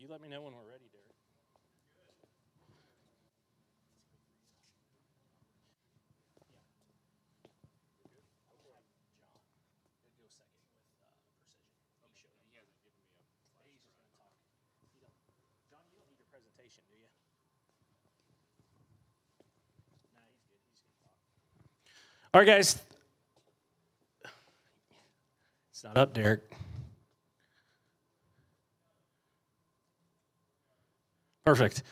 You let me know when we're ready, Derek. John, you don't need your presentation, do you? Nah, he's good. He's going to talk. All right, guys. It's not up, Derek. Perfect.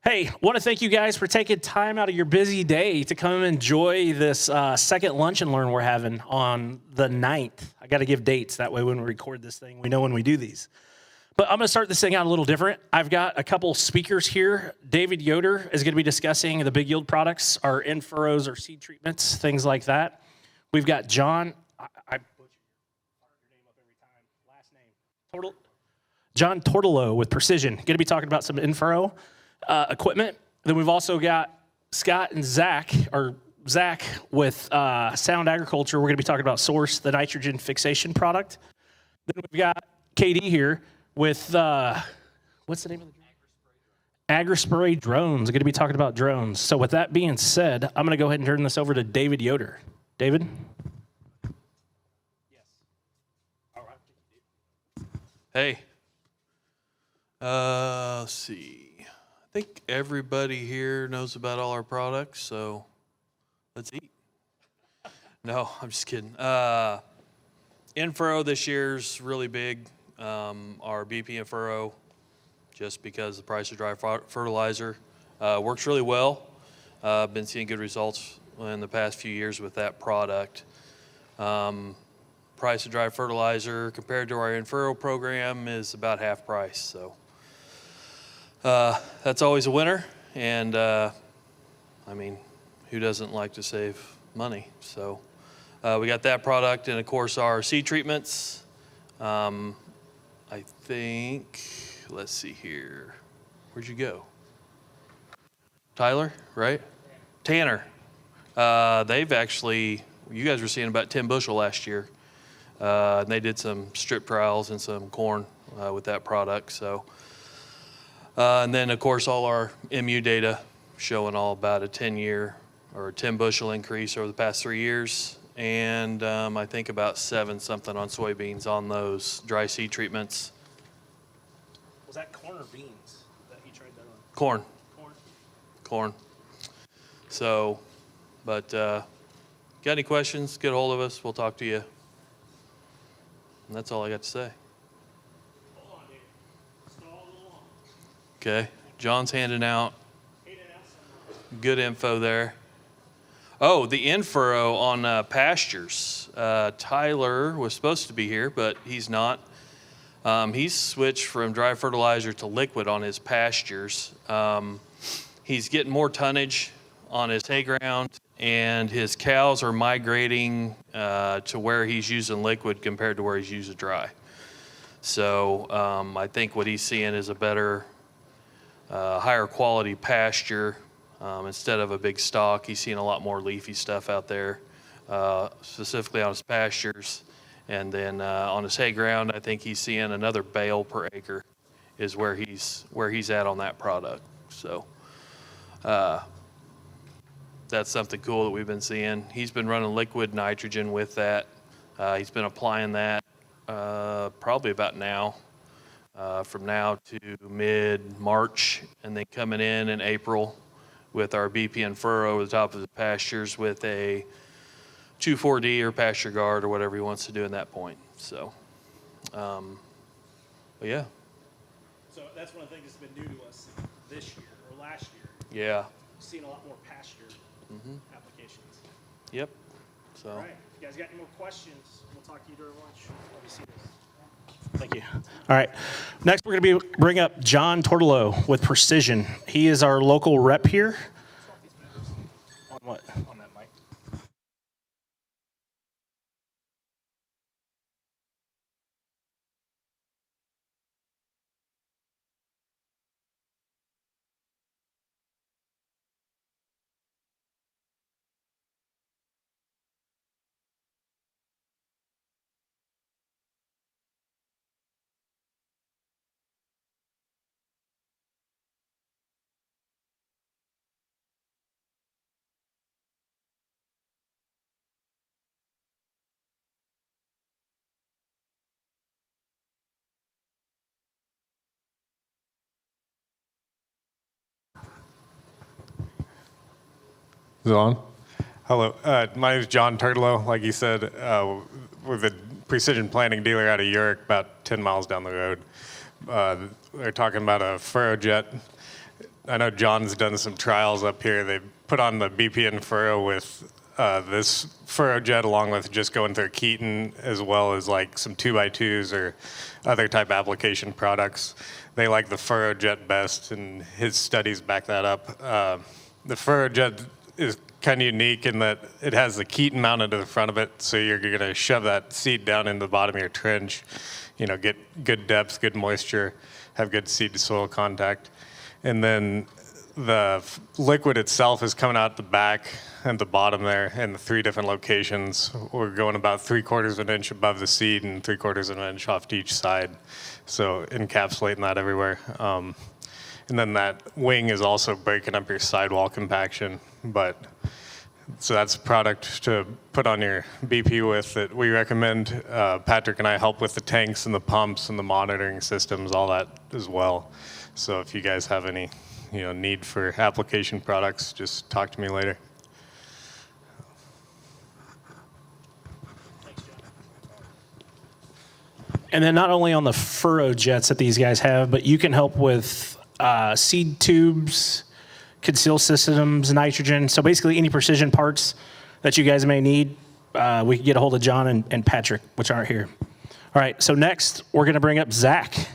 Hey, want to thank you guys for taking time out of your busy day to come enjoy this second lunch and learn we're having on the 9th. I got to give dates. That way when we record this thing, we know when we do these. But I'm going to start this thing out a little different. I've got a couple speakers here. David Yoder is going to be discussing the BigYield products, our in-furrows, our seed treatments, things like that. We've got John. I butcher your name up every time. Last name. John Tortolo with Precision. Going to be talking about some in-furrow equipment. Then we've also got Scott and Zach with Sound Agriculture. We're going to be talking about Source, the nitrogen fixation product. Then we've got KD here with, what's the name of the drone? Agri-Spray drones. I'm going to be talking about drones. So with that being said, I'm going to go ahead and turn this over to David Yoder. David? Yes. All right. Hey. Let's see. I think everybody here knows about all our products, so let's eat. No, I'm just kidding. In-furrow this year's really big. Our BP in-furrow, just because the price of dry fertilizer works really well. I've been seeing good results in the past few years with that product. Price of dry fertilizer compared to our in-furrow program is about half price, so that's always a winner. And I mean, who doesn't like to save money? So we got that product, and of course our seed treatments. I think, let's see here. Where'd you go? Tyler, right? Tanner. They've actually, you guys were seeing about 10 bushel last year. And they did some strip trials and some corn with that product. So, and then of course all our MU data showing all about a 10-year or 10 bushel increase over the past 3 years. And I think about 7 something on soybeans on those dry seed treatments. Was that corn or beans that he tried that on? Corn. Corn. So, but got any questions, get a hold of us. We'll talk to you. And that's all I got to say. Hold on, David. Stall a little on. Okay. John's handing out good info there. Oh, the in-furrow on pastures. Tyler was supposed to be here, but he's not. He's switched from dry fertilizer to liquid on his pastures. He's getting more tonnage on his hay ground, and his cows are migrating to where he's using liquid compared to where he's using dry. So I think what he's seeing is a better, higher quality pasture. Instead of a big stock, he's seeing a lot more leafy stuff out there, specifically on his pastures. And then on his hay ground, I think he's seeing another bale per acre is where he's at on that product. So that's something cool that we've been seeing. He's been running liquid nitrogen with that. He's been applying that probably about now, from now to mid-March, and then coming in April with our BP and furrow over the top of the pastures with a 2,4-D or pasture guard or whatever he wants to do in that point. So, but yeah. So that's one of the things that's been new to us this year or last year. Yeah. We've seen a lot more pasture applications. Yep. So. All right. If you guys got any more questions, we'll talk to you during lunch. Let me see this. Thank you. All right. Next, we're going to bring up John Tortolo with Precision. He is our local rep here. On what? On that mic. Is it on? Hello, my name is John Turtlow. Like you said, we're the precision planting dealer out of York, about 10 miles down the road. They're talking about a furrow jet. I know John's done some trials up here. They put on the BPN furrow with this furrow jet along with just going through Keaton, as well as like some 2x2s or other type application products. They like the furrow jet best, and his studies back that up. The furrow jet is kind of unique in that it has the Keaton mounted to the front of it, so you're going to shove that seed down in the bottom of your trench, get good depth, good moisture, have good seed to soil contact. And then the liquid itself is coming out the back and the bottom there in the 3 different locations. We're going about 3/4 of an inch above the seed and 3/4 of an inch off to each side, so encapsulating that everywhere. And then that wing is also breaking up your sidewall compaction. So that's a product to put on your BP with that we recommend. Patrick and I help with the tanks and the pumps and the monitoring systems, all that as well. So if you guys have any need for application products, just talk to me later. And then not only on the furrow jets that these guys have, but you can help with seed tubes, conceal systems, nitrogen. So basically any precision parts that you guys may need, we can get a hold of John and Patrick, which aren't here. All right, so next we're going to bring up Zach.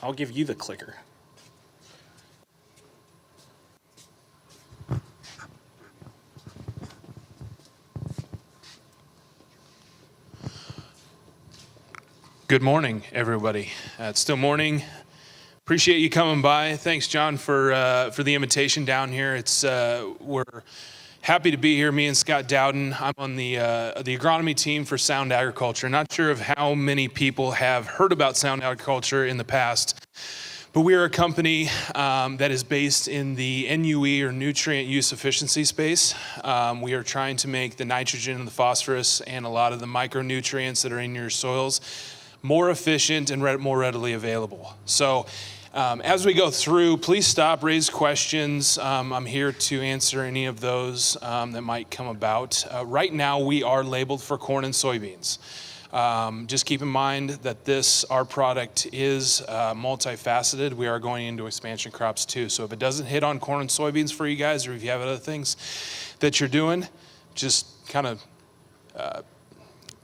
I'll give you the clicker. Good morning, everybody. It's still morning. Appreciate you coming by. Thanks, John, for the invitation down here. We're happy to be here. Me and Scott Dowden. I'm on the agronomy team for Sound Agriculture. Not sure of how many people have heard about Sound Agriculture in the past, but we are a company that is based in the NUE or nutrient use efficiency space. We are trying to make the nitrogen and the phosphorus and a lot of the micronutrients that are in your soils more efficient and more readily available. So as we go through, please stop, raise questions. I'm here to answer any of those that might come about. Right now, we are labeled for corn and soybeans. Just keep in mind that our product is multifaceted. We are going into expansion crops too. So if it doesn't hit on corn and soybeans for you guys, or if you have other things that you're doing, just kind of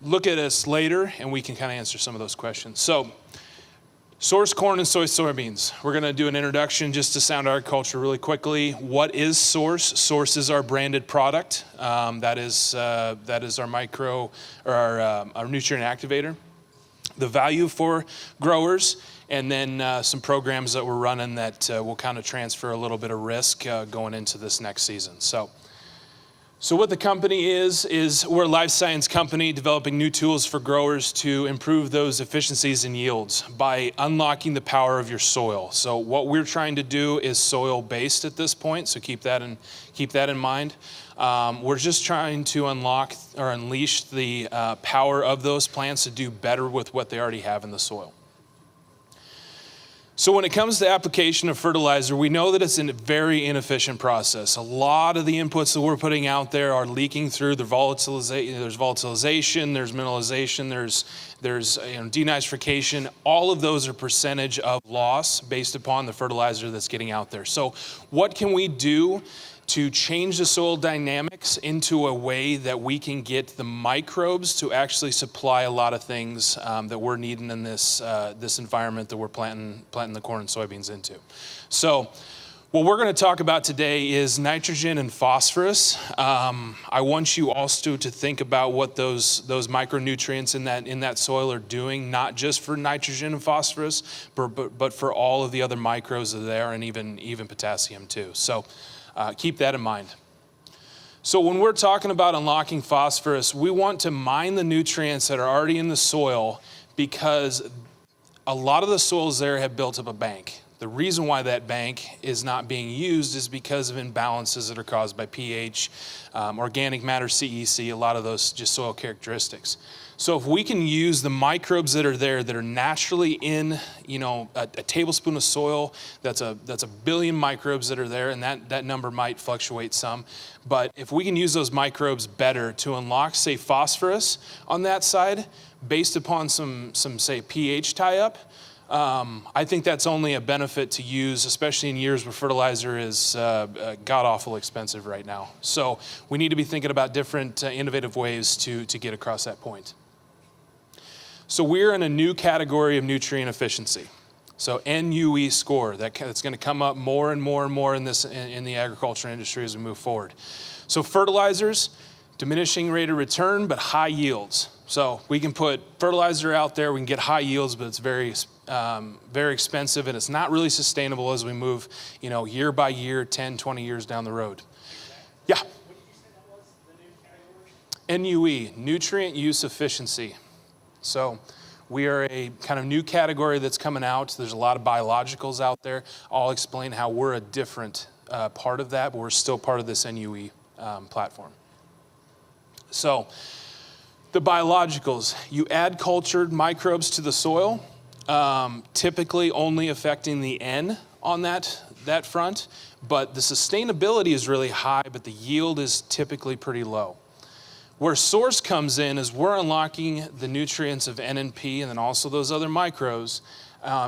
look at us later and we can kind of answer some of those questions. So source corn and soybeans. We're going to do an introduction just to Sound Agriculture really quickly. What is Source? Source is our branded product. That is our our nutrient activator. The value for growers, and then some programs that we're running that will kind of transfer a little bit of risk going into this next season. So what the company is we're a life science company developing new tools for growers to improve those efficiencies and yields by unlocking the power of your soil. So what we're trying to do is soil-based at this point, so keep that in mind. We're just trying to unlock or unleash the power of those plants to do better with what they already have in the soil. So when it comes to application of fertilizer, we know that it's a very inefficient process. A lot of the inputs that we're putting out there are leaking through. There's volatilization, there's mineralization, there's denitrification. All of those are percentage of loss based upon the fertilizer that's getting out there. So what can we do to change the soil dynamics into a way that we can get the microbes to actually supply a lot of things that we're needing in this environment that we're planting the corn and soybeans into. So what we're going to talk about today is nitrogen and phosphorus. I want you also to think about what those micronutrients in that soil are doing, not just for nitrogen and phosphorus, but for all of the other microbes that are there, and even potassium too. So keep that in mind. So when we're talking about unlocking phosphorus, we want to mine the nutrients that are already in the soil, because a lot of the soils there have built up a bank. The reason why that bank is not being used is because of imbalances that are caused by pH, organic matter, CEC, a lot of those just soil characteristics. So if we can use the microbes that are there that are naturally in, a tablespoon of soil, that's a billion microbes that are there, and that number might fluctuate some. But if we can use those microbes better to unlock, say, phosphorus on that side, based upon some say, pH tie-up, I think that's only a benefit to use, especially in years where fertilizer is god-awful expensive right now. So we need to be thinking about different innovative ways to get across that point. So we're in a new category of nutrient efficiency. So NUE score, that's going to come up more and more and more in the agriculture industry as we move forward. So fertilizers, diminishing rate of return, but high yields. So we can put fertilizer out there, we can get high yields, but it's very expensive, and it's not really sustainable as we move, year by year, 10, 20 years down the road. Yeah. What did you say that was, the new category? NUE, nutrient use efficiency. So we are a kind of new category that's coming out. There's a lot of biologicals out there. I'll explain how we're a different part of that, but we're still part of this NUE platform. So the biologicals, you add cultured microbes to the soil, typically only affecting the N on that front, but the sustainability is really high, but the yield is typically pretty low. Where source comes in is we're unlocking the nutrients of N and P, and then also those other microbes,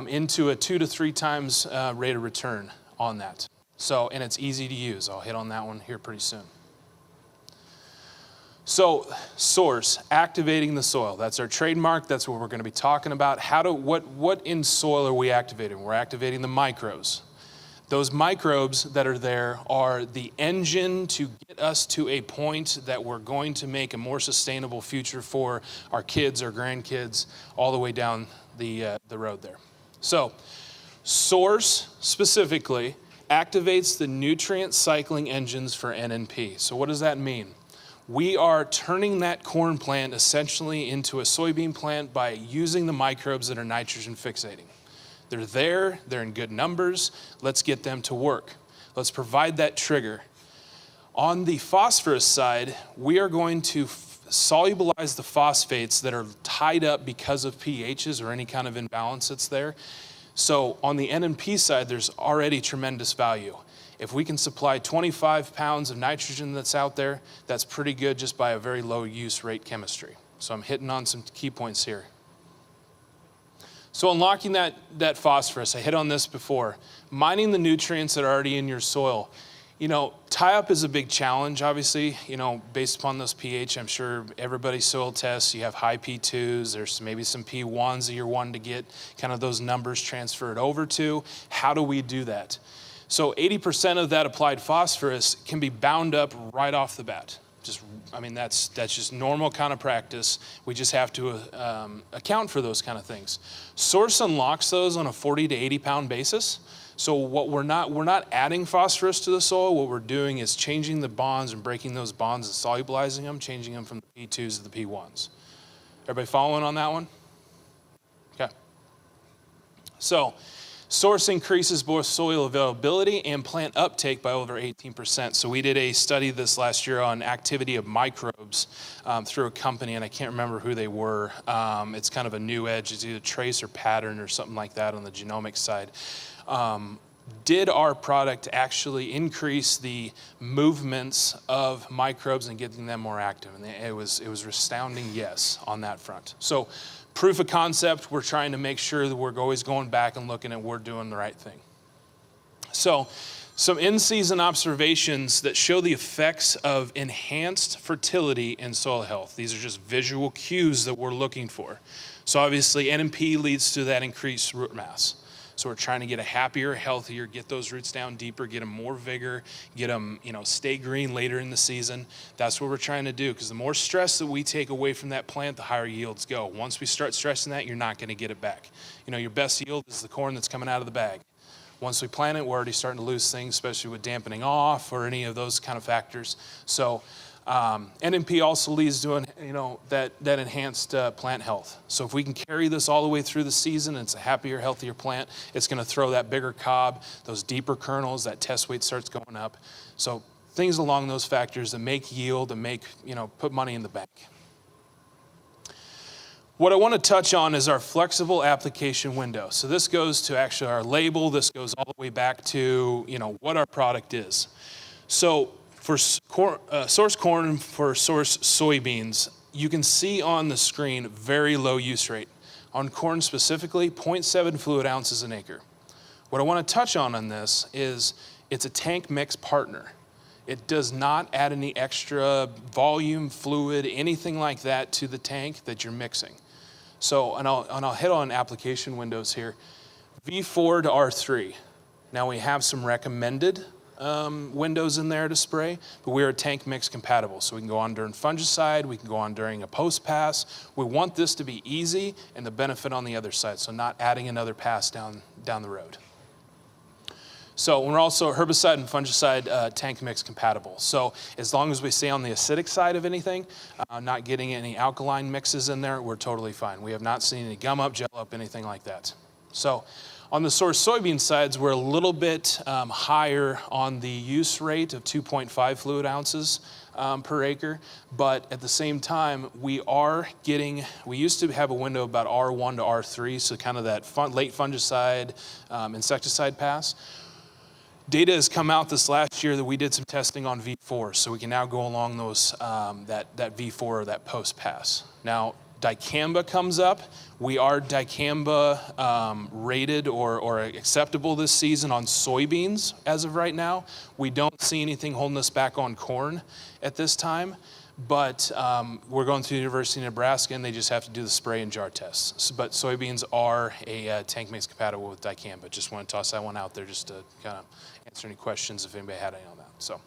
into a 2 to 3 times rate of return on that. So, and it's easy to use. I'll hit on that one here pretty soon. So, source, activating the soil. That's our trademark. That's what we're going to be talking about. What in soil are we activating? We're activating the microbes. Those microbes that are there are the engine to get us to a point that we're going to make a more sustainable future for our kids, our grandkids, all the way down the road there. So, source specifically activates the nutrient cycling engines for N and P. So what does that mean? We are turning that corn plant essentially into a soybean plant by using the microbes that are nitrogen fixating. They're there, they're in good numbers, let's get them to work. Let's provide that trigger. On the phosphorus side, we are going to solubilize the phosphates that are tied up because of pHs or any kind of imbalance that's there. So on the N and P side, there's already tremendous value. If we can supply 25 pounds of nitrogen that's out there, that's pretty good just by a very low use rate chemistry. So I'm hitting on some key points here. So unlocking that phosphorus, I hit on this before. Mining the nutrients that are already in your soil. Tie-up is a big challenge, obviously, based upon those pH. I'm sure everybody's soil tests, you have high P2s, there's maybe some P1s that you're wanting to get kind of those numbers transferred over to. How do we do that? So 80% of that applied phosphorus can be bound up right off the bat. That's just normal kind of practice. We just have to account for those kind of things. Source unlocks those on a 40 to 80 pound basis. So what we're not adding phosphorus to the soil. What we're doing is changing the bonds and breaking those bonds and solubilizing them, changing them from the P2s to the P1s. Everybody following on that one? Okay. So source increases both soil availability and plant uptake by over 18%. So we did a study this last year on activity of microbes through a company, and I can't remember who they were. It's kind of a new edge. It's either trace or pattern or something like that on the genomics side. Did our product actually increase the movements of microbes and getting them more active? And it was astounding yes on that front. So proof of concept, we're trying to make sure that we're always going back and looking at we're doing the right thing. So some in-season observations that show the effects of enhanced fertility and soil health. These are just visual cues that we're looking for. So obviously NMP leads to that increased root mass. So we're trying to get a happier, healthier, get those roots down deeper, get them more vigor, get them, stay green later in the season. That's what we're trying to do, because the more stress that we take away from that plant, the higher yields go. Once we start stressing that, you're not going to get it back. Your best yield is the corn that's coming out of the bag. Once we plant it, we're already starting to lose things, especially with dampening off or any of those kind of factors. So NMP also leads to that enhanced plant health. So if we can carry this all the way through the season, and it's a happier, healthier plant, it's going to throw that bigger cob, those deeper kernels, that test weight starts going up. So things along those factors that make yield and make, put money in the bank. What I want to touch on is our flexible application window. So this goes to actually our label. This goes all the way back to, what our product is. So for source corn, for source soybeans, you can see on the screen very low use rate. On corn specifically, 0.7 fluid ounces an acre. What I want to touch on this is it's a tank mix partner. It does not add any extra volume, fluid, anything like that to the tank that you're mixing. So, and I'll hit on application windows here. V4 to R3. Now we have some recommended windows in there to spray, but we are tank mix compatible. So we can go on during fungicide, we can go on during a post pass. We want this to be easy and the benefit on the other side, so not adding another pass down the road. So we're also herbicide and fungicide tank mix compatible. So as long as we stay on the acidic side of anything, not getting any alkaline mixes in there, we're totally fine. We have not seen any gum up, gel up, anything like that. So on the source soybean sides, we're a little bit higher on the use rate of 2.5 fluid ounces per acre. But at the same time, we used to have a window about R1 to R3, so kind of that late fungicide, insecticide pass. Data has come out this last year that we did some testing on V4, so we can now go along those that V4 or that post pass. Now, dicamba comes up. We are dicamba rated or acceptable this season on soybeans as of right now. We don't see anything holding us back on corn at this time, but we're going through the University of Nebraska and they just have to do the spray and jar tests. But soybeans are a tank mix compatible with dicamba. Just want to toss that one out there just to kind of answer any questions if anybody had any on that. So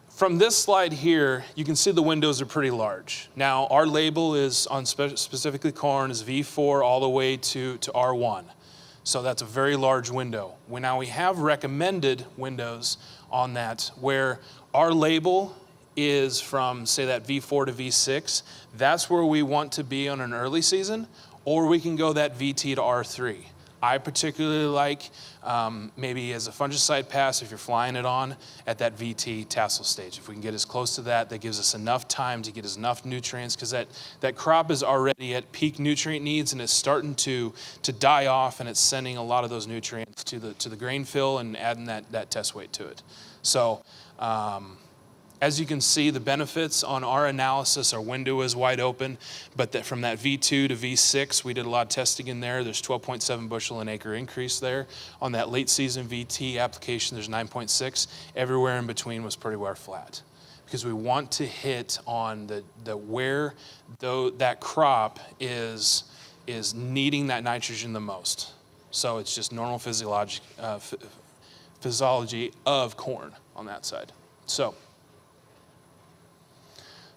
from this slide here, you can see the windows are pretty large. Now, our label is on specifically corn is V4 all the way to R1. So that's a very large window. Now we have recommended windows on that where our label is from, say, that V4 to V6. That's where we want to be on an early season, or we can go that VT to R3. I particularly like maybe as a fungicide pass if you're flying it on at that VT tassel stage. If we can get as close to that, that gives us enough time to get enough nutrients because that crop is already at peak nutrient needs and it's starting to die off and it's sending a lot of those nutrients to the grain fill and adding that test weight to it. So as you can see, the benefits on our analysis, our window is wide open, but from that V2 to V6, we did a lot of testing in there. There's 12.7 bushel an acre increase there. On that late season VT application, there's 9.6. Everywhere in between was pretty well flat because we want to hit on where that crop is needing that nitrogen the most. So it's just normal physiology of corn on that side.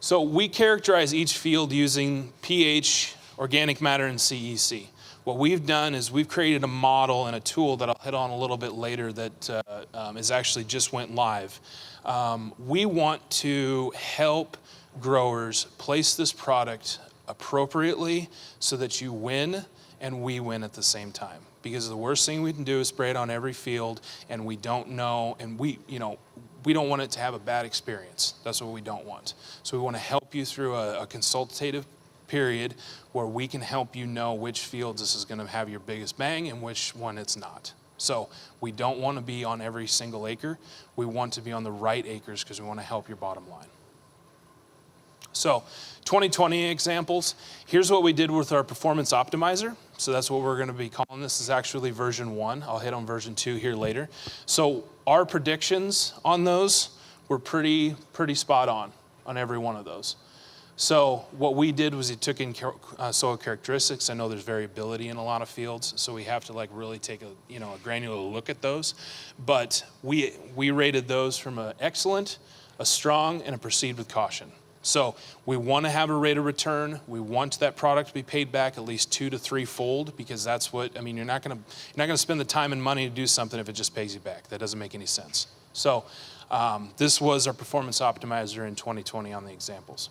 So we characterize each field using pH, organic matter, and CEC. What we've done is we've created a model and a tool that I'll hit on a little bit later that is actually just went live. We want to help growers place this product appropriately so that you win and we win at the same time. Because the worst thing we can do is spray it on every field and we don't know, and we don't want it to have a bad experience. That's what we don't want. So we want to help you through a consultative period where we can help you know which fields this is going to have your biggest bang and which one it's not. So we don't want to be on every single acre. We want to be on the right acres because we want to help your bottom line. So 2020 examples. Here's what we did with our performance optimizer. So that's what we're going to be calling this. Is actually version 1. I'll hit on version 2 here later. So our predictions on those were pretty spot on every one of those. So what we did was we took in soil characteristics. I know there's variability in a lot of fields, so we have to really take a granular look at those. But we rated those from an excellent, a strong, and a proceed with caution. So we want to have a rate of return. We want that product to be paid back at least 2 to 3 fold because that's what, you're not going to spend the time and money to do something if it just pays you back. That doesn't make any sense. So This was our performance optimizer in 2020 on the examples.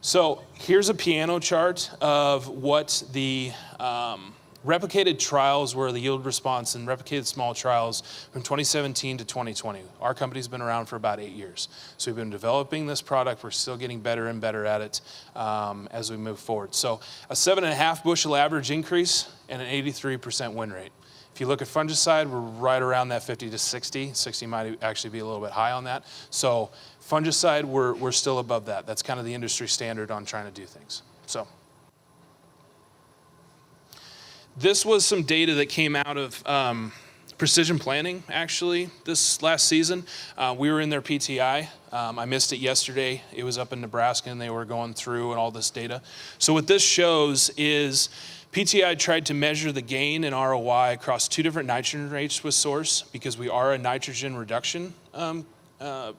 So here's a piano chart of what the replicated trials were, the yield response and replicated small trials from 2017 to 2020. Our company's been around for about 8 years. So we've been developing this product. We're still getting better and better at it as we move forward. So a 7.5 bushel average increase and an 83% win rate. If you look at fungicide, we're right around that 50 to 60. 60 might actually be a little bit high on that. So fungicide, we're still above that. That's kind of the industry standard on trying to do things. So this was some data that came out of precision planting, actually, this last season. We were in their PTI. I missed it yesterday. It was up in Nebraska, and they were going through and all this data. So what this shows is PTI tried to measure the gain in ROI across 2 different nitrogen rates with Source, because we are a nitrogen reduction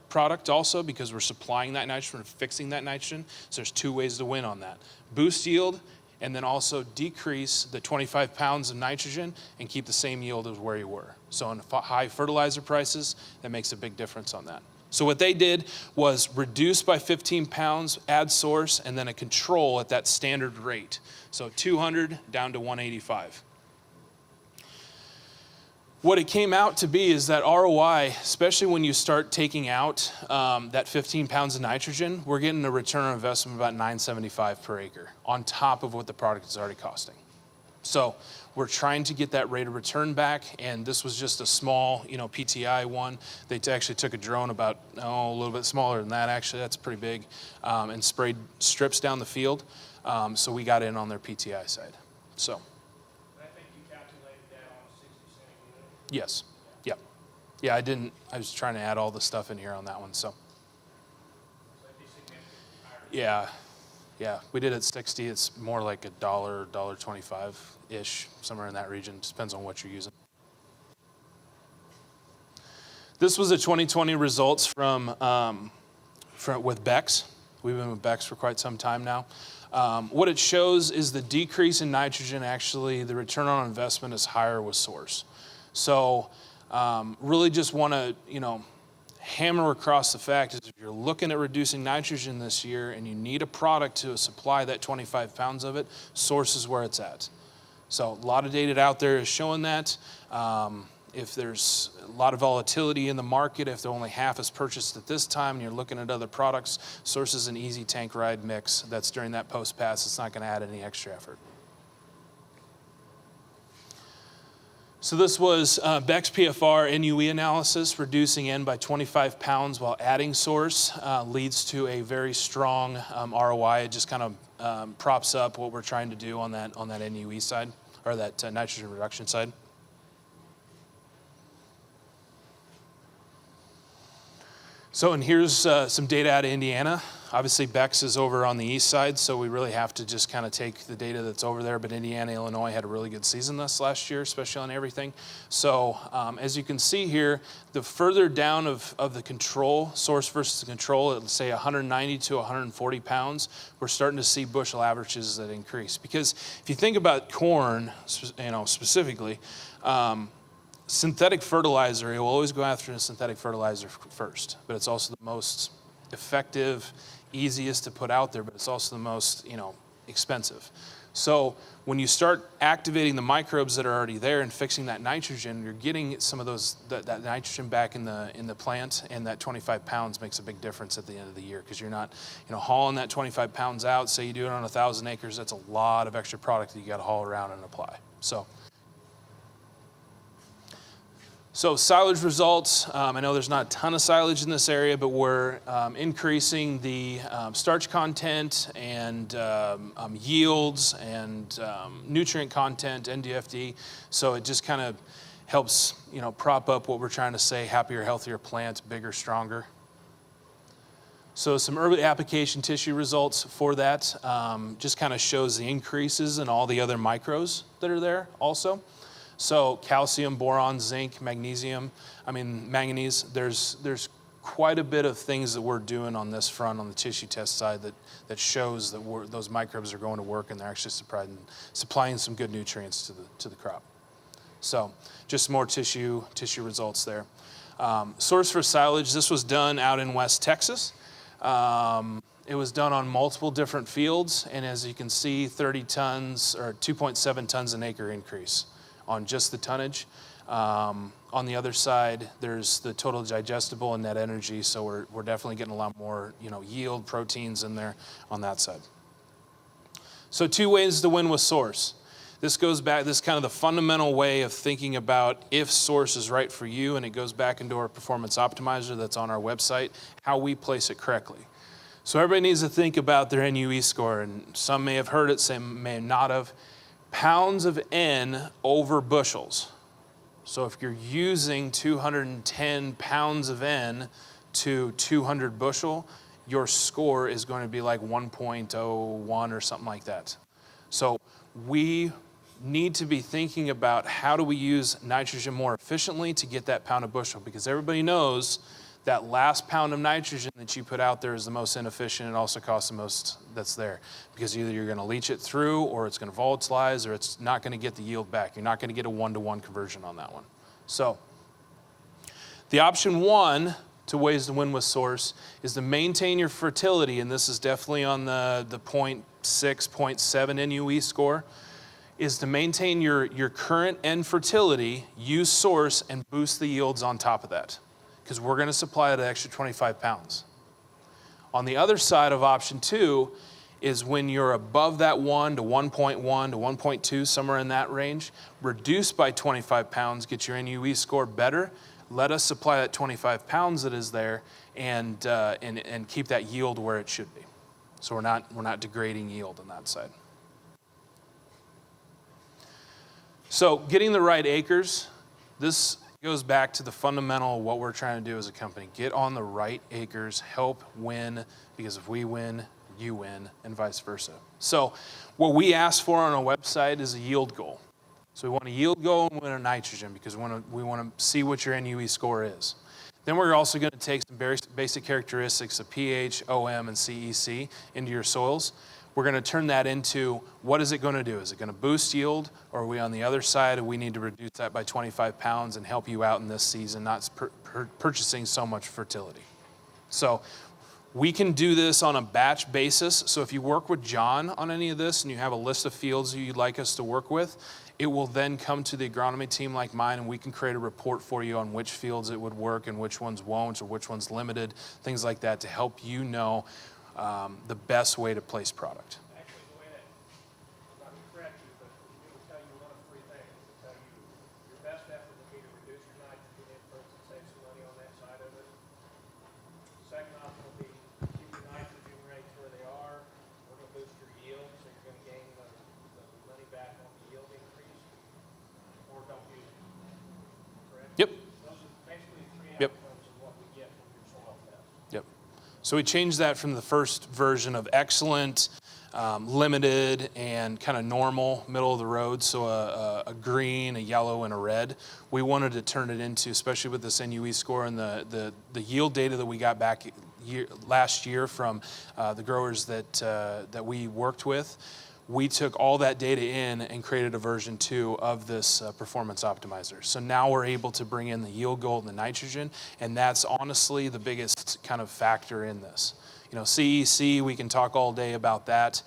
product also, because we're supplying that nitrogen, we're fixing that nitrogen. So there's 2 ways to win on that. Boost yield, and then also decrease the 25 pounds of nitrogen and keep the same yield as where you were. So in high fertilizer prices, that makes a big difference on that. So what they did was reduce by 15 pounds, add Source, and then a control at that standard rate. So 200 down to 185. What it came out to be is that ROI, especially when you start taking out that 15 pounds of nitrogen, we're getting a return on investment of about $9.75 per acre on top of what the product is already costing. So we're trying to get that rate of return back, and this was just a small, PTI one. They actually took a drone about, a little bit smaller than that, actually. That's pretty big, and sprayed strips down the field. So we got in on their PTI side. So. Yes. Yep. Yeah, I was trying to add all the stuff in here on that one, so. Yeah. We did it 60. It's more like $1, $1.25-ish, somewhere in that region. Just depends on what you're using. This was the 2020 results from with Bex. We've been with Bex for quite some time now. What it shows is the decrease in nitrogen, actually, the return on investment is higher with Source. So really just want to, hammer across the fact is if you're looking at reducing nitrogen this year and you need a product to supply that 25 pounds of it, Source is where it's at. So a lot of data out there is showing that. If there's a lot of volatility in the market, if only half is purchased at this time and you're looking at other products, Source is an easy tank ride mix that's during that post-pass. It's not going to add any extra effort. So this was Beck's PFR NUE analysis, reducing N by 25 pounds while adding Source leads to a very strong ROI. It just kind of props up what we're trying to do on that NUE side, or that nitrogen reduction side. So, and here's some data out of Indiana. Obviously, Beck's is over on the east side, so we really have to just kind of take the data that's over there. But Indiana, Illinois had a really good season this last year, especially on everything. So, as you can see here, the further down of the control, Source versus the control, let's say 190 to 140 pounds, we're starting to see bushel averages that increase. Because if you think about corn, specifically, synthetic fertilizer, you'll always go after the synthetic fertilizer first, but it's also the most effective, easiest to put out there, but it's also the most, expensive. So when you start activating the microbes that are already there and fixing that nitrogen, you're getting some of that nitrogen back in the plant, and that 25 pounds makes a big difference at the end of the year, because you're not, hauling that 25 pounds out. Say you do it on 1,000 acres, that's a lot of extra product that you got to haul around and apply. So silage results, I know there's not a ton of silage in this area, but we're increasing the starch content and yields and nutrient content, NDFD. So it just kind of helps, prop up what we're trying to say: happier, healthier plants, bigger, stronger. So some early application tissue results for that just kind of shows the increases in all the other micros that are there also. So calcium, boron, zinc, magnesium, manganese, there's quite a bit of things that we're doing on this front on the tissue test side that shows that those microbes are going to work, and they're actually supplying some good nutrients to the crop. So just more tissue results there. Source for silage, this was done out in West Texas. It was done on multiple different fields, and as you can see, 30 tons or 2.7 tons an acre increase on just the tonnage. On the other side, there's the total digestible and net energy, so we're definitely getting a lot more, yield, proteins in there on that side. So 2 ways to win with Source. This goes back, this is kind of the fundamental way of thinking about if Source is right for you, and it goes back into our performance optimizer that's on our website, how we place it correctly. So everybody needs to think about their NUE score, and some may have heard it, some may not have. Pounds of N over bushels. So if you're using 210 pounds of N to 200 bushel, your score is going to be like 1.01 or something like that. So we need to be thinking about how do we use nitrogen more efficiently to get that pound of bushel, because everybody knows that last pound of nitrogen that you put out there is the most inefficient. It also costs the most that's there, because either you're going to leach it through, or it's going to volatilize, or it's not going to get the yield back. You're not going to get a 1-to-1 conversion on that one. So the option 1 to ways to win with Source is to maintain your fertility, and this is definitely on the 0.6, 0.7 NUE score, is to maintain your current N fertility, use Source, and boost the yields on top of that, because we're going to supply that extra 25 pounds. On the other side of option 2 is when you're above that 1 to 1.1 to 1.2, somewhere in that range, reduce by 25 pounds, get your NUE score better. Let us supply that 25 pounds that is there, and keep that yield where it should be. So we're not degrading yield on that side. So getting the right acres, this goes back to the fundamental of what we're trying to do as a company. Get on the right acres, help win, because if we win, you win, and vice versa. So what we ask for on our website is a yield goal. So we want a yield goal and we want a nitrogen, because we want to see what your NUE score is. Then we're also going to take some basic characteristics of pH, OM, and CEC into your soils. We're going to turn that into, what is it going to do? Is it going to boost yield, or are we on the other side and we need to reduce that by 25 pounds and help you out in this season, not purchasing so much fertility? So we can do this on a batch basis. So if you work with John on any of this and you have a list of fields you'd like us to work with, it will then come to the agronomy team like mine, and we can create a report for you on which fields it would work and which ones won't, or which ones limited, things like that, to help you know the best way to place product. Actually, the way that, I'm not going to correct you, but it will tell you one of 3 things. It will tell you your best effort would be to reduce your nitrogen inputs and save some money on that side of it. Second option will be keep your nitrogen rates where they are. We're going to boost your yield, so you're going to gain the money back on the yield increase, or don't use it. Correct? Yep. Those are basically 3 Yep. outcomes of what we get from your soil test. Yep. So we changed that from the first version of excellent, limited, and kind of normal, middle of the road, so a green, a yellow, and a red. We wanted to turn it into, especially with this NUE score and the yield data that we got back last year from the growers that we worked with. We took all that data in and created a version 2 of this performance optimizer. So now we're able to bring in the yield goal and the nitrogen, and that's honestly the biggest kind of factor in this. CEC, we can talk all day about that,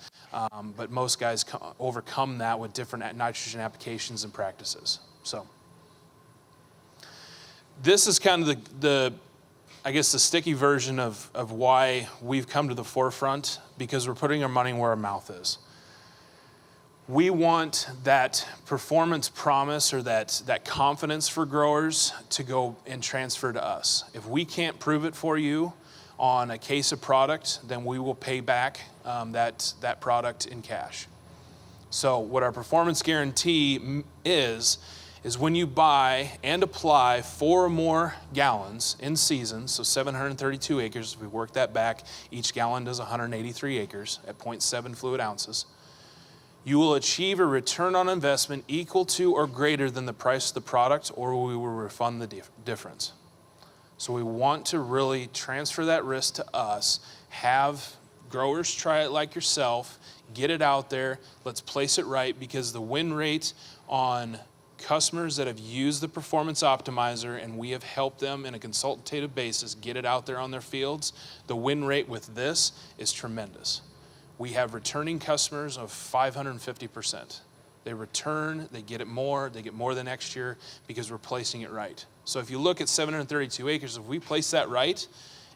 but most guys overcome that with different nitrogen applications and practices. So this is kind of the sticky version of why we've come to the forefront, because we're putting our money where our mouth is. We want that performance promise, or that confidence for growers to go and transfer to us. If we can't prove it for you on a case of product, then we will pay back that product in cash. So what our performance guarantee is when you buy and apply 4 or more gallons in season, so 732 acres, if we work that back, each gallon does 183 acres at 0.7 fluid ounces. You will achieve a return on investment equal to or greater than the price of the product, or we will refund the difference. So we want to really transfer that risk to us, have growers try it like yourself, get it out there, let's place it right, because the win rate on customers that have used the performance optimizer and we have helped them in a consultative basis get it out there on their fields, the win rate with this is tremendous. We have returning customers of 550%. They return, they get more the next year because we're placing it right. So if you look at 732 acres, if we place that right,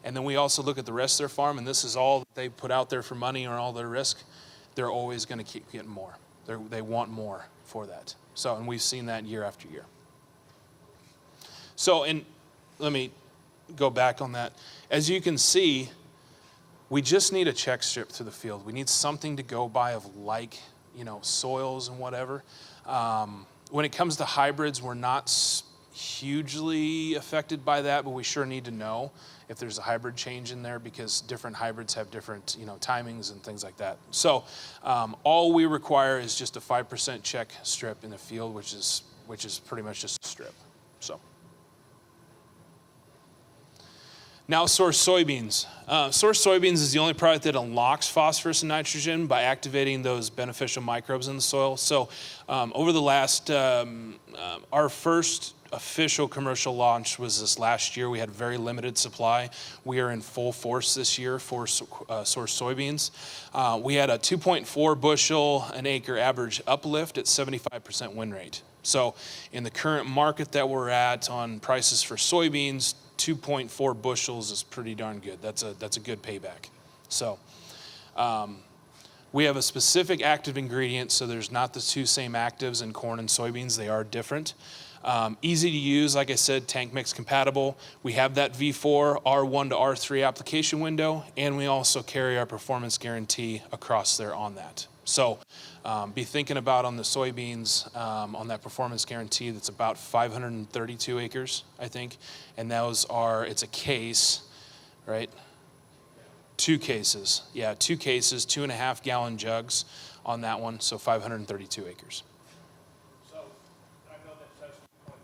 and then we also look at the rest of their farm, and this is all that they put out there for money or all their risk, they're always going to keep getting more. They want more for that. So, and we've seen that year after year. So, and let me go back on that. As you can see, we just need a check strip through the field. We need something to go by of like, soils and whatever. When it comes to hybrids, we're not hugely affected by that, but we sure need to know if there's a hybrid change in there because different hybrids have different, timings and things like that. So all we require is just a 5% check strip in the field, which is pretty much just a strip. So. Now, Source soybeans. Source soybeans is the only product that unlocks phosphorus and nitrogen by activating those beneficial microbes in the soil. So over the last, our first official commercial launch was this last year. We had very limited supply. We are in full force this year for Source soybeans. We had a 2.4 bushel an acre average uplift at 75% win rate. So in the current market that we're at on prices for soybeans, 2.4 bushels is pretty darn good. That's a good payback. So we have a specific active ingredient, so there's not the two same actives in corn and soybeans. They are different. Easy to use, like I said, tank mix compatible. We have that V4 R1 to R3 application window, and we also carry our performance guarantee across there on that. So be thinking about on the soybeans, on that performance guarantee, that's about 532 acres, I think. And it's a case, right? 2 cases. Yeah, 2 cases, 2.5 gallon jugs on that one, so 532 acres. So I know that says 2.4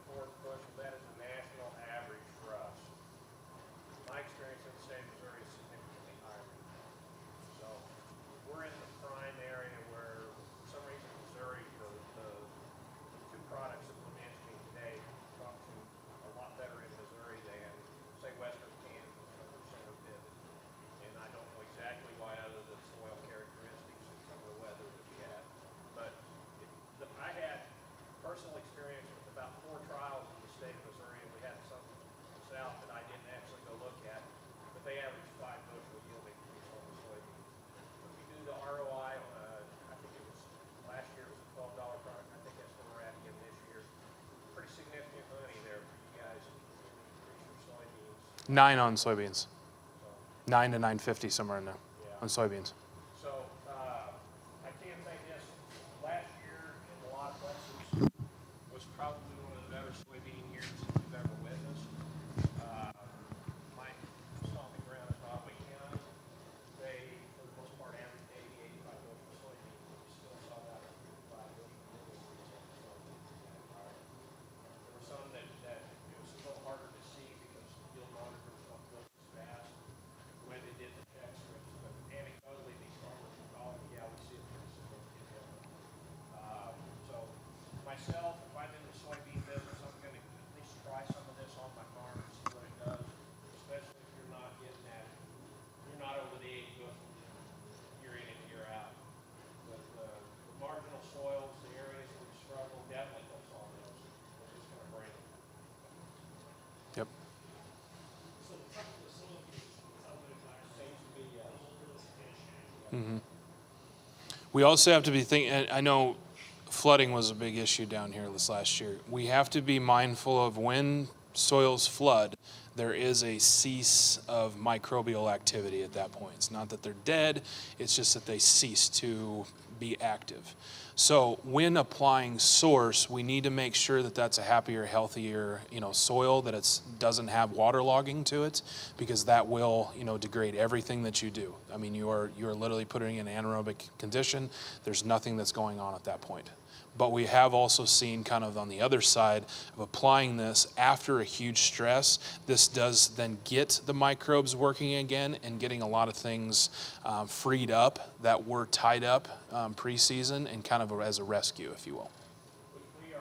bushel, that is a national average for us. My experience in the state of Missouri is significantly higher. So we're in the prime area where, for some reason, Missouri, the 2 products that we're mentioning today function a lot better in Missouri than, say, Western Kansas or center pivot. And I don't know exactly why, other than soil characteristics and some of the weather that we have. But I had personal experience with about 4 trials in the state of Missouri, and we had some south that I didn't actually go look at, but they averaged 5 bushel yield increase on the soybeans. If you do the ROI on I think it was last year, it was a $12 product. I think that's where we're at again this year. Pretty significant money there for you guys to increase your soybeans. 9 on soybeans. 9 to 950 somewhere in there on soybeans. So I can say this, last year in a lot of places was probably one of the better soybean years that we've ever witnessed. My stomping ground is Otway County. They, for the most part, averaged 80, 85 bushel soybeans, but we still saw that at 5 bushel. There were some that it was a little harder to see because field monitors don't look as fast the way they did the check strips, but anecdotally, these farmers were calling, yeah, we see a pretty significant difference. So myself, if I'm in the soybean business, I'm going to at least try some of this on my farm and see what it does, especially if you're not getting that, you're not over the 80 bushel year in and year out. But the marginal soils, the areas where we struggle, definitely don't solve those. We're just going to bring them. Yep. We also have to be thinking, I know flooding was a big issue down here this last year. We have to be mindful of when soils flood, there is a cease of microbial activity at that point. It's not that they're dead, it's just that they cease to be active. So when applying Source, we need to make sure that that's a happier, healthier, soil, that it doesn't have waterlogging to it, because that will, degrade everything that you do. I mean, you are literally putting in an anaerobic condition. There's nothing that's going on at that point. But we have also seen kind of on the other side of applying this after a huge stress, this does then get the microbes working again and getting a lot of things freed up that were tied up pre-season and kind of as a rescue, if you will. We are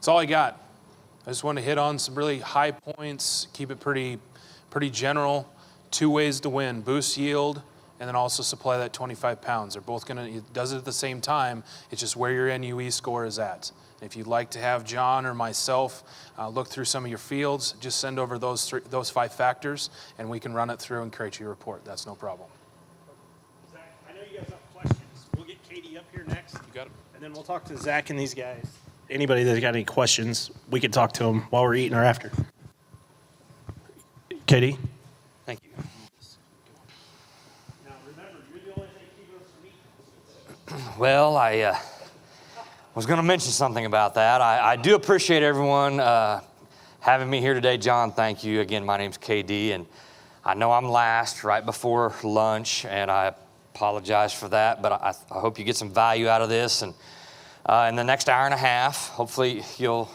That's all I got. I just want to hit on some really high points, keep it pretty general. 2 ways to win: boost yield, and then also supply that 25 pounds. They're both gonna, it does it at the same time. It's just where your NUE score is at. If you'd like to have John or myself look through some of your fields, just send over those 5 factors, and we can run it through and create you a report. That's no problem. Zach, I know you guys have questions. We'll get Katie up here next. You got it. And then we'll talk to Zach and these guys. Anybody that's got any questions, we can talk to them while we're eating or after. Katie? Thank you. Now remember, you're the only thing keeping us from eating. Well, I was going to mention something about that. I do appreciate everyone having me here today. John, thank you. Again, my name's KD, and I know I'm last right before lunch, and I apologize for that, but I hope you get some value out of this. And in the next hour and a half, hopefully you'll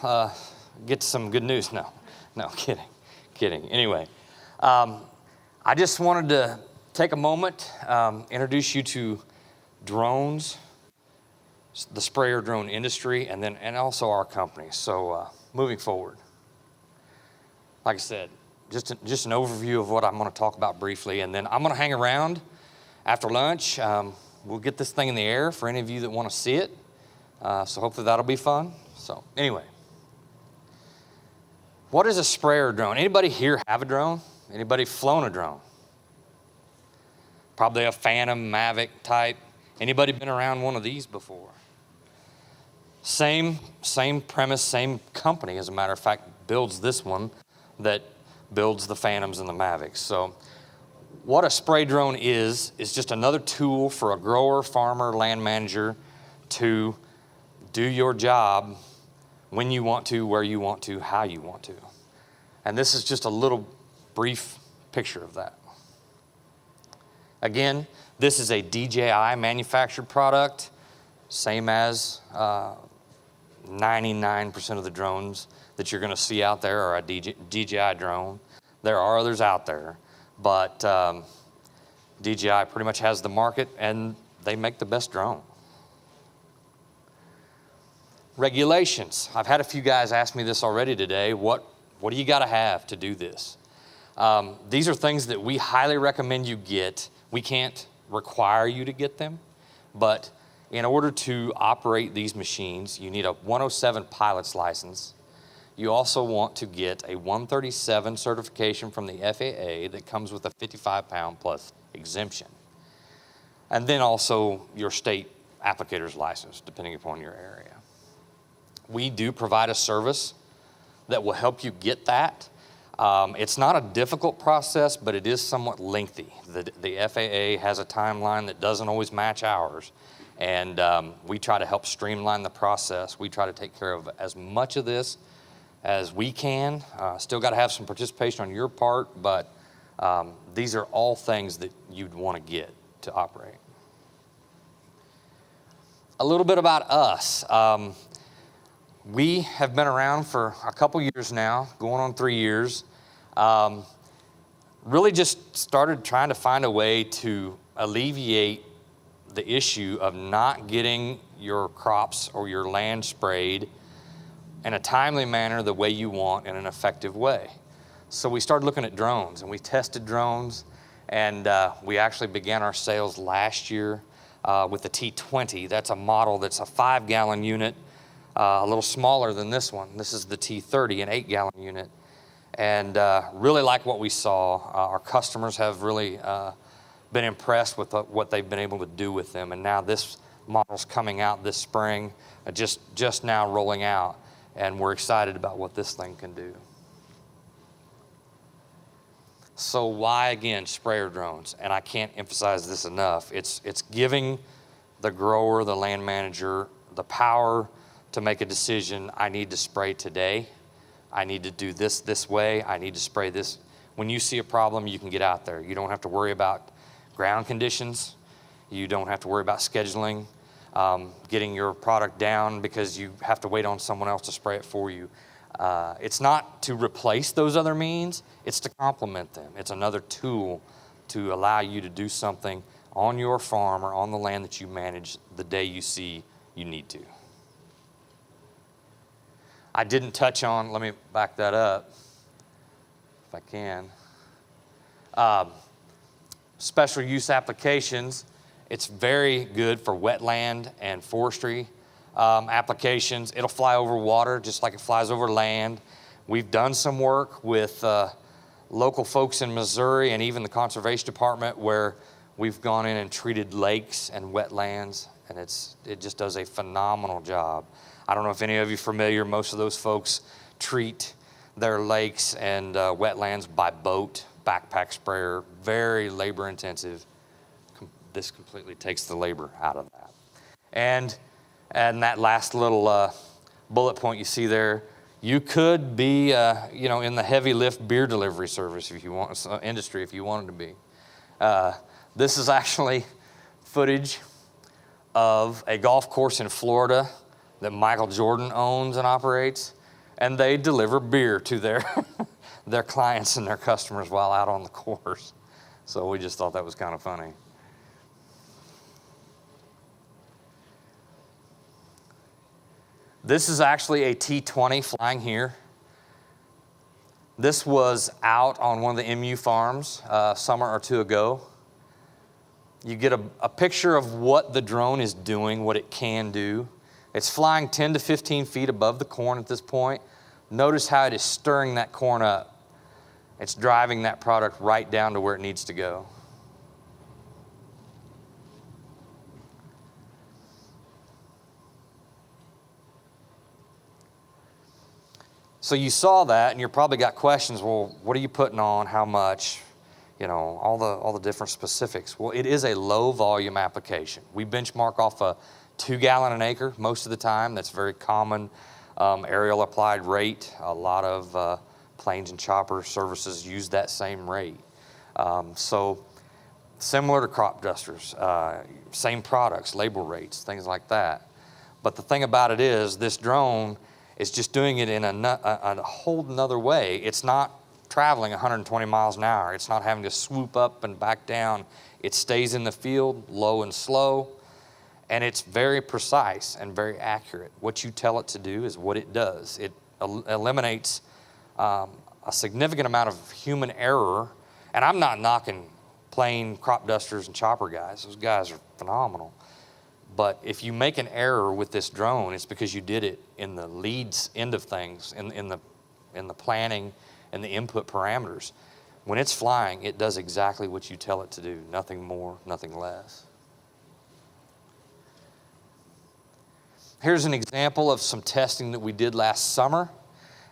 get some good news. No, kidding. Anyway, I just wanted to take a moment, introduce you to drones, the sprayer drone industry, and also our company. So moving forward, like I said, just an overview of what I'm going to talk about briefly, and then I'm going to hang around after lunch. We'll get this thing in the air for any of you that want to see it. So hopefully that'll be fun. So anyway, what is a sprayer drone? Anybody here have a drone? Anybody flown a drone? Probably a Phantom, Mavic type. Anybody been around one of these before? Same premise, same company, as a matter of fact, builds this one that builds the Phantoms and the Mavics. So what a spray drone is just another tool for a grower, farmer, land manager to do your job when you want to, where you want to, how you want to. And this is just a little brief picture of that. Again, this is a DJI manufactured product, same as 99% of the drones that you're going to see out there are a DJI drone. There are others out there, but DJI pretty much has the market, and they make the best drone. Regulations. I've had a few guys ask me this already today. What do you got to have to do this? These are things that we highly recommend you get. We can't require you to get them, but in order to operate these machines, you need a 107 pilot's license. You also want to get a 137 certification from the FAA that comes with a 55-pound plus exemption. And then also your state applicator's license, depending upon your area. We do provide a service that will help you get that. It's not a difficult process, but it is somewhat lengthy. The FAA has a timeline that doesn't always match ours, and we try to help streamline the process. We try to take care of as much of this as we can. Still got to have some participation on your part, but these are all things that you'd want to get to operate. A little bit about us. We have been around for a couple years now, going on 3 years. Really just started trying to find a way to alleviate the issue of not getting your crops or your land sprayed in a timely manner the way you want in an effective way. So we started looking at drones, and we tested drones, and we actually began our sales last year with the T20. That's a model that's a 5-gallon unit. A little smaller than this one. This is the T30, an 8-gallon unit. And really like what we saw. Our customers have really been impressed with what they've been able to do with them. And now this model's coming out this spring, just now rolling out. And we're excited about what this thing can do. So why, again, sprayer drones? And I can't emphasize this enough. It's giving the grower, the land manager, the power to make a decision. I need to spray today. I need to do this way. I need to spray this. When you see a problem, you can get out there. You don't have to worry about ground conditions. You don't have to worry about scheduling, getting your product down because you have to wait on someone else to spray it for you. It's not to replace those other means. It's to complement them. It's another tool to allow you to do something on your farm or on the land that you manage the day you see you need to. I didn't touch on, let me back that up if I can. Special use applications, it's very good for wetland and forestry applications. It'll fly over water just like it flies over land. We've done some work with local folks in Missouri and even the Conservation Department where we've gone in and treated lakes and wetlands, and it just does a phenomenal job. I don't know if any of you are familiar, most of those folks treat their lakes and wetlands by boat, backpack sprayer, very labor intensive. This completely takes the labor out of that. And that last little bullet point you see there, you could be, in the heavy lift beer delivery service if you want, industry if you wanted to be. This is actually footage of a golf course in Florida that Michael Jordan owns and operates, and they deliver beer to their clients and their customers while out on the course. So we just thought that was kind of funny. This is actually a T-20 flying here. This was out on one of the MU farms a summer or two ago. You get a picture of what the drone is doing, what it can do. It's flying 10 to 15 feet above the corn at this point. Notice how it is stirring that corn up. It's driving that product right down to where it needs to go. So you saw that, and you probably got questions. Well, what are you putting on? How much? All the different specifics. Well, it is a low volume application. We benchmark off a 2 gallon an acre most of the time. That's very common aerial applied rate. A lot of planes and chopper services use that same rate. So similar to crop dusters, same products, label rates, things like that. But the thing about it is this drone is just doing it in a whole nother way. It's not traveling 120 miles an hour. It's not having to swoop up and back down. It stays in the field, low and slow, and it's very precise and very accurate. What you tell it to do is what it does. It eliminates a significant amount of human error, and I'm not knocking plane crop dusters and chopper guys. Those guys are phenomenal. But if you make an error with this drone, it's because you did it in the leads end of things, in the planning and the input parameters. When it's flying, it does exactly what you tell it to do, nothing more, nothing less. Here's an example of some testing that we did last summer,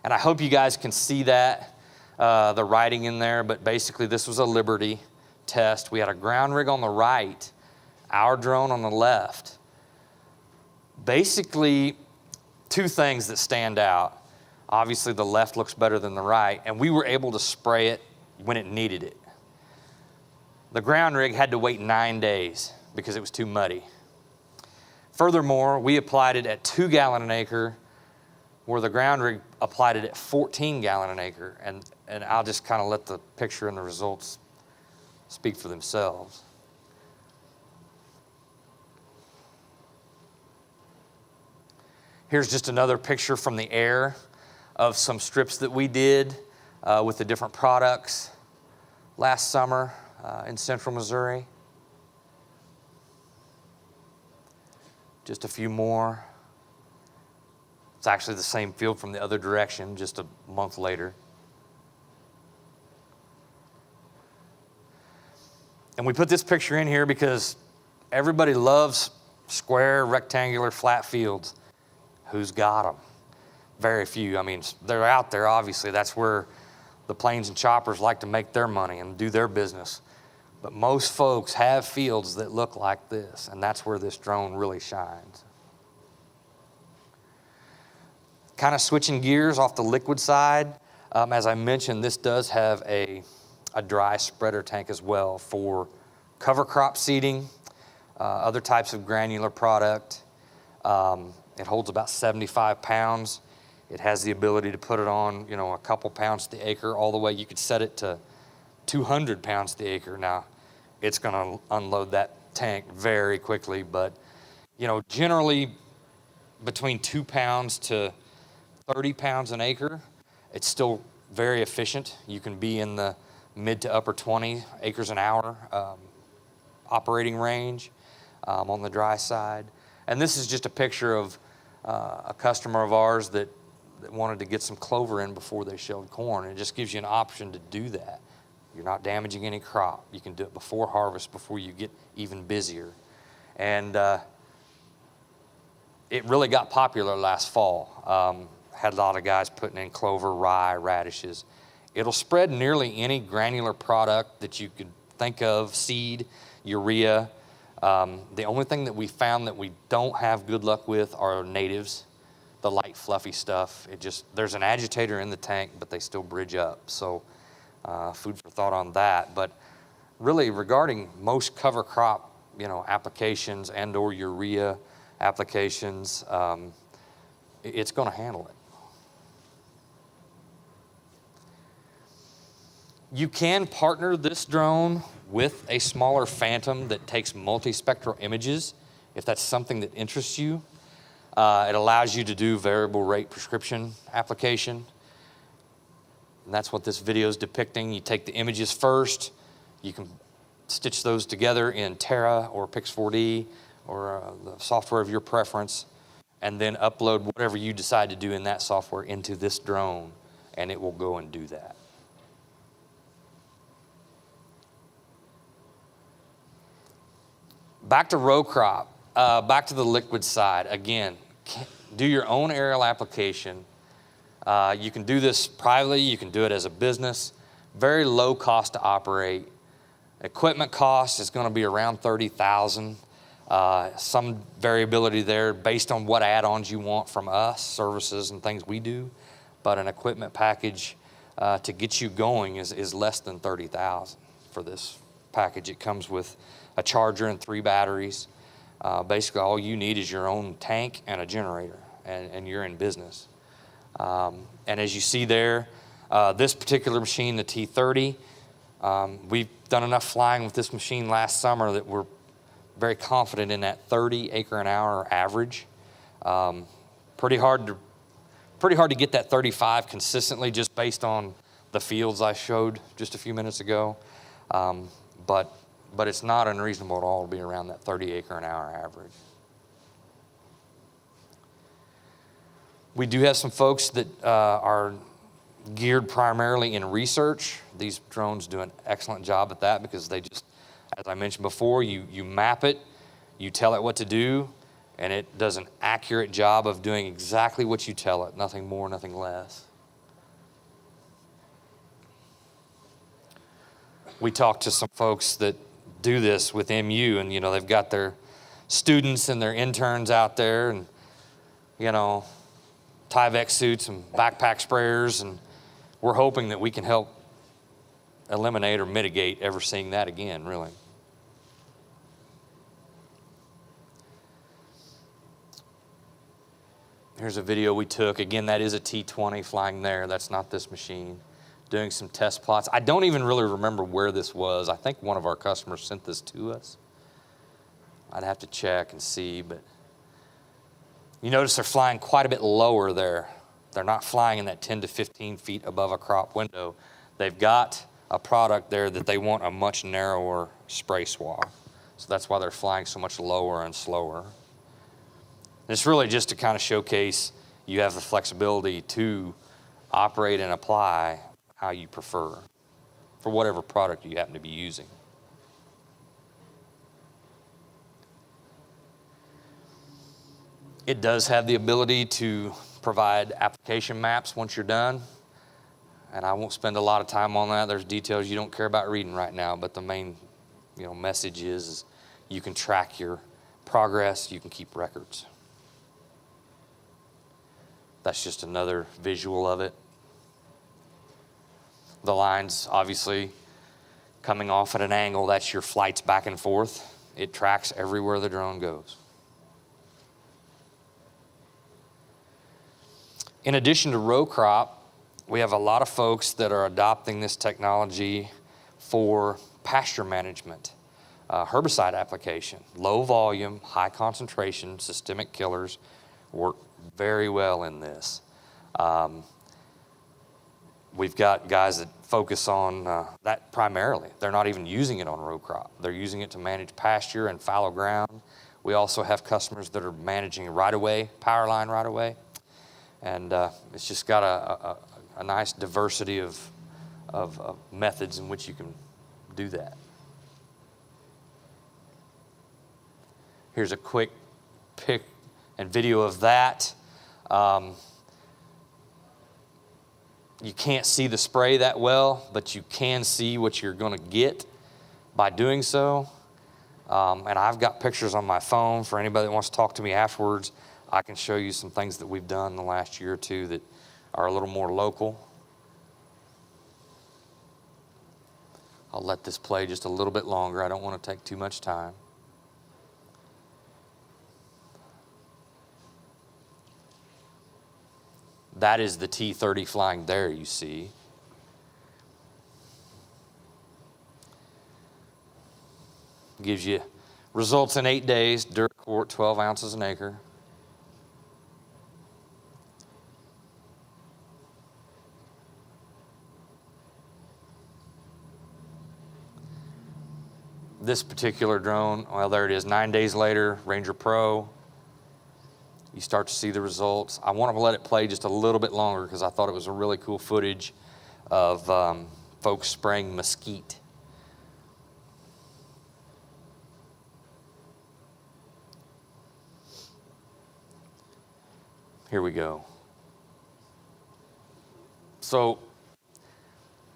and I hope you guys can see that, the writing in there, but basically this was a Liberty test. We had a ground rig on the right, our drone on the left. Basically, two things that stand out. Obviously, the left looks better than the right, and we were able to spray it when it needed it. The ground rig had to wait 9 days because it was too muddy. Furthermore, we applied it at 2 gallon an acre, where the ground rig applied it at 14 gallon an acre, and I'll just kind of let the picture and the results speak for themselves. Here's just another picture from the air of some strips that we did with the different products last summer in central Missouri. Just a few more. It's actually the same field from the other direction, just a month later. And we put this picture in here because everybody loves square, rectangular, flat fields. Who's got them? Very few. I mean, they're out there, obviously. That's where the planes and choppers like to make their money and do their business. But most folks have fields that look like this, and that's where this drone really shines. Kind of switching gears off the liquid side, as I mentioned, this does have a dry spreader tank as well for cover crop seeding, other types of granular product. It holds about 75 pounds. It has the ability to put it on, a couple pounds to the acre, all the way. You could set it to 200 pounds to the acre. Now, it's going to unload that tank very quickly, but, generally between 2 pounds to 30 pounds an acre, it's still very efficient. You can be in the mid to upper 20 acres an hour operating range on the dry side. And this is just a picture of a customer of ours that wanted to get some clover in before they shelled corn. It just gives you an option to do that. You're not damaging any crop. You can do it before harvest, before you get even busier. And it really got popular last fall. Had a lot of guys putting in clover, rye, radishes. It'll spread nearly any granular product that you could think of, seed, urea. The only thing that we found that we don't have good luck with are natives, the light fluffy stuff. There's an agitator in the tank, but they still bridge up. So food for thought on that. But really regarding most cover crop, applications and or urea applications, it's going to handle it. You can partner this drone with a smaller Phantom that takes multispectral images if that's something that interests you. It allows you to do variable rate prescription application. And that's what this video is depicting. You take the images first. You can stitch those together in Terra or Pix4D or the software of your preference, and then upload whatever you decide to do in that software into this drone, and it will go and do that. Back to row crop, back to the liquid side. Again, do your own aerial application. You can do this privately, you can do it as a business. Very low cost to operate. Equipment cost is going to be around $30,000. Some variability there based on what add-ons you want from us, services and things we do. But an equipment package to get you going is less than $30,000 for this package. It comes with a charger and 3 batteries. Basically, all you need is your own tank and a generator, and you're in business. And as you see there, this particular machine, the T30, we've done enough flying with this machine last summer that we're very confident in that 30 acre an hour average. Pretty hard to get that 35 consistently just based on the fields I showed just a few minutes ago. But it's not unreasonable at all to be around that 30 acre an hour average. We do have some folks that are geared primarily in research. These drones do an excellent job at that because they just, as I mentioned before, you map it, you tell it what to do, and it does an accurate job of doing exactly what you tell it, nothing more, nothing less. We talked to some folks that do this with MU, and they've got their students and their interns out there, and Tyvek suits and backpack sprayers, and we're hoping that we can help eliminate or mitigate ever seeing that again, really. Here's a video we took. Again, that is a T20 flying there. That's not this machine. Doing some test plots. I don't even really remember where this was. I think one of our customers sent this to us. I'd have to check and see, but you notice they're flying quite a bit lower there. They're not flying in that 10 to 15 feet above a crop window. They've got a product there that they want a much narrower spray swath. So that's why they're flying so much lower and slower. It's really just to kind of showcase you have the flexibility to operate and apply how you prefer for whatever product you happen to be using. It does have the ability to provide application maps once you're done, and I won't spend a lot of time on that. There's details you don't care about reading right now, but the main message is you can track your progress, you can keep records. That's just another visual of it. The lines obviously coming off at an angle, that's your flights back and forth. It tracks everywhere the drone goes. In addition to row crop, we have a lot of folks that are adopting this technology for pasture management, herbicide application. Low volume, high concentration, systemic killers work very well in this. We've got guys that focus on that primarily. They're not even using it on row crop. They're using it to manage pasture and fallow ground. We also have customers that are managing right-of-way, power line right-of-way. And it's just got a nice diversity of methods in which you can do that. Here's a quick pic and video of that. You can't see the spray that well, but you can see what you're going to get by doing so. And I've got pictures on my phone for anybody that wants to talk to me afterwards. I can show you some things that we've done in the last year or two that are a little more local. I'll let this play just a little bit longer. I don't want to take too much time. That is the T30 flying there, you see. Gives you results in 8 days, dirt quart, 12 ounces an acre. This particular drone, well, there it is, 9 days later, Ranger Pro. You start to see the results. I want to let it play just a little bit longer because I thought it was a really cool footage of folks spraying mesquite. Here we go. So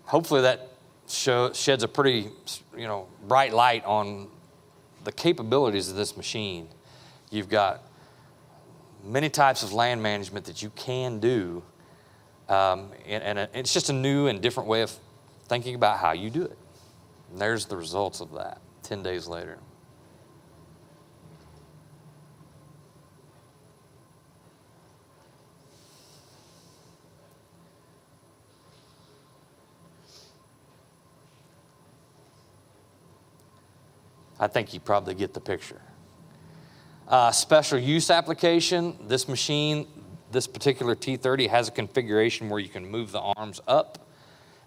hopefully that sheds a pretty, bright light on the capabilities of this machine. You've got many types of land management that you can do, and it's just a new and different way of thinking about how you do it. And there's the results of that 10 days later. I think you probably get the picture. Special use application, this machine, this particular T30 has a configuration where you can move the arms up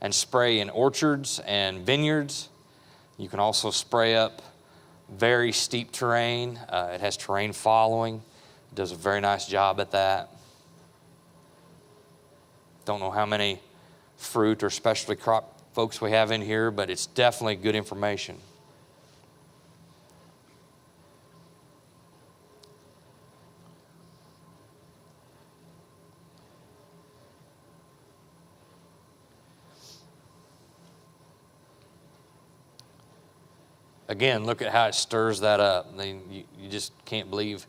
and spray in orchards and vineyards. You can also spray up very steep terrain. It has terrain following. It does a very nice job at that. Don't know how many fruit or specialty crop folks we have in here, but it's definitely good information. Again, look at how it stirs that up. You just can't believe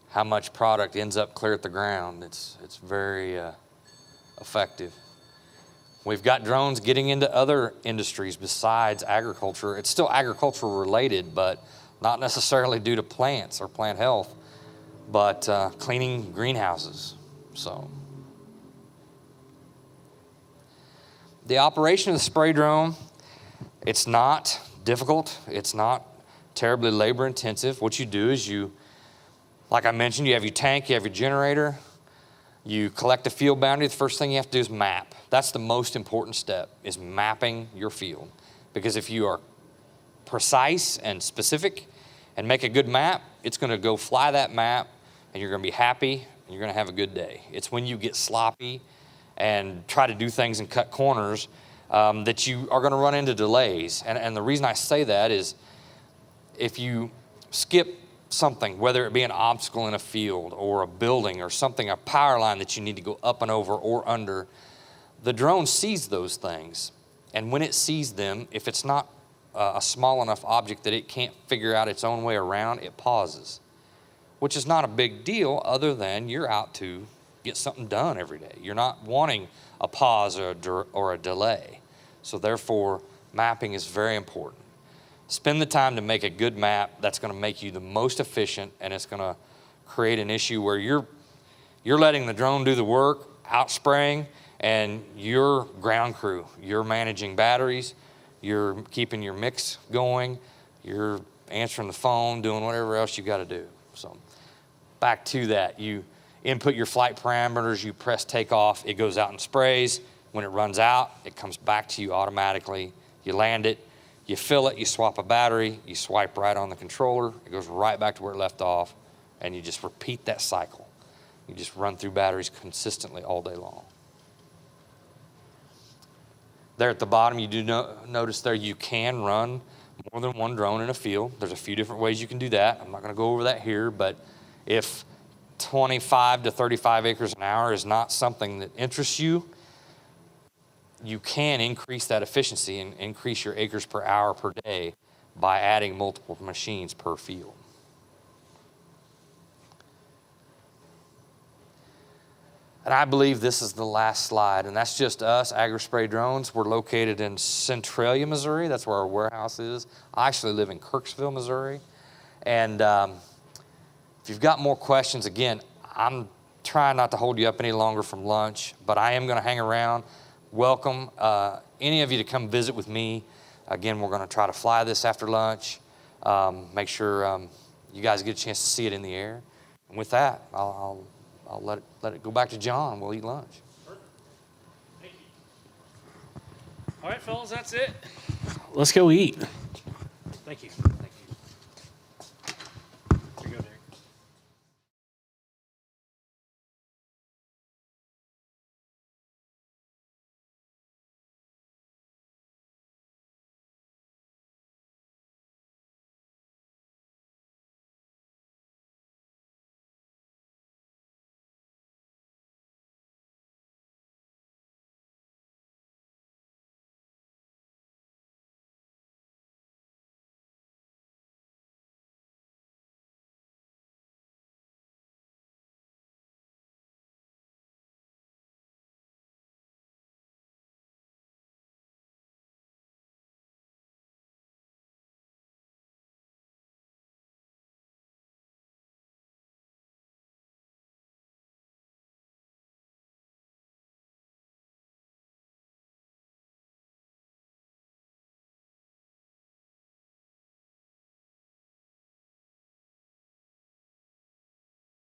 how much product ends up clear at the ground. It's very effective. We've got drones getting into other industries besides agriculture. It's still agricultural related, but not necessarily due to plants or plant health, but cleaning greenhouses. So the operation of the spray drone, it's not difficult. It's not terribly labor intensive. What you do is like I mentioned, you have your tank, you have your generator, you collect a field boundary. The first thing you have to do is map. That's the most important step, is mapping your field. Because if you are precise and specific and make a good map, it's going to go fly that map and you're going to be happy and you're going to have a good day. It's when you get sloppy and try to do things and cut corners that you are going to run into delays. And the reason I say that is if you skip something, whether it be an obstacle in a field or a building or something, a power line that you need to go up and over or under, the drone sees those things. And when it sees them, if it's not a small enough object that it can't figure out its own way around, it pauses, which is not a big deal other than you're out to get something done every day. You're not wanting a pause or a delay. So therefore, mapping is very important. Spend the time to make a good map that's going to make you the most efficient, and it's going to create an issue where you're letting the drone do the work, out spraying, and your ground crew, you're managing batteries, you're keeping your mix going, you're answering the phone, doing whatever else you got to do. So back to that, input your flight parameters, you press takeoff, it goes out and sprays. When it runs out, it comes back to you automatically. You land it, you fill it, you swap a battery, you swipe right on the controller, it goes right back to where it left off, and you just repeat that cycle. You just run through batteries consistently all day long. There at the bottom, you do notice there you can run more than one drone in a field. There's a few different ways you can do that. I'm not going to go over that here, but if 25 to 35 acres an hour is not something that interests you, you can increase that efficiency and increase your acres per hour per day by adding multiple machines per field. And I believe this is the last slide, and that's just us, AgriSpray Drones. We're located in Centralia, Missouri. That's where our warehouse is. I actually live in Kirksville, Missouri. And if you've got more questions, again, I'm trying not to hold you up any longer from lunch, but I am going to hang around. Welcome any of you to come visit with me. Again, we're going to try to fly this after lunch. Make sure you guys get a chance to see it in the air. And with that, I'll let it go back to John. We'll eat lunch. Perfect. Thank you. All right, fellas, that's it. Let's go eat. Thank you.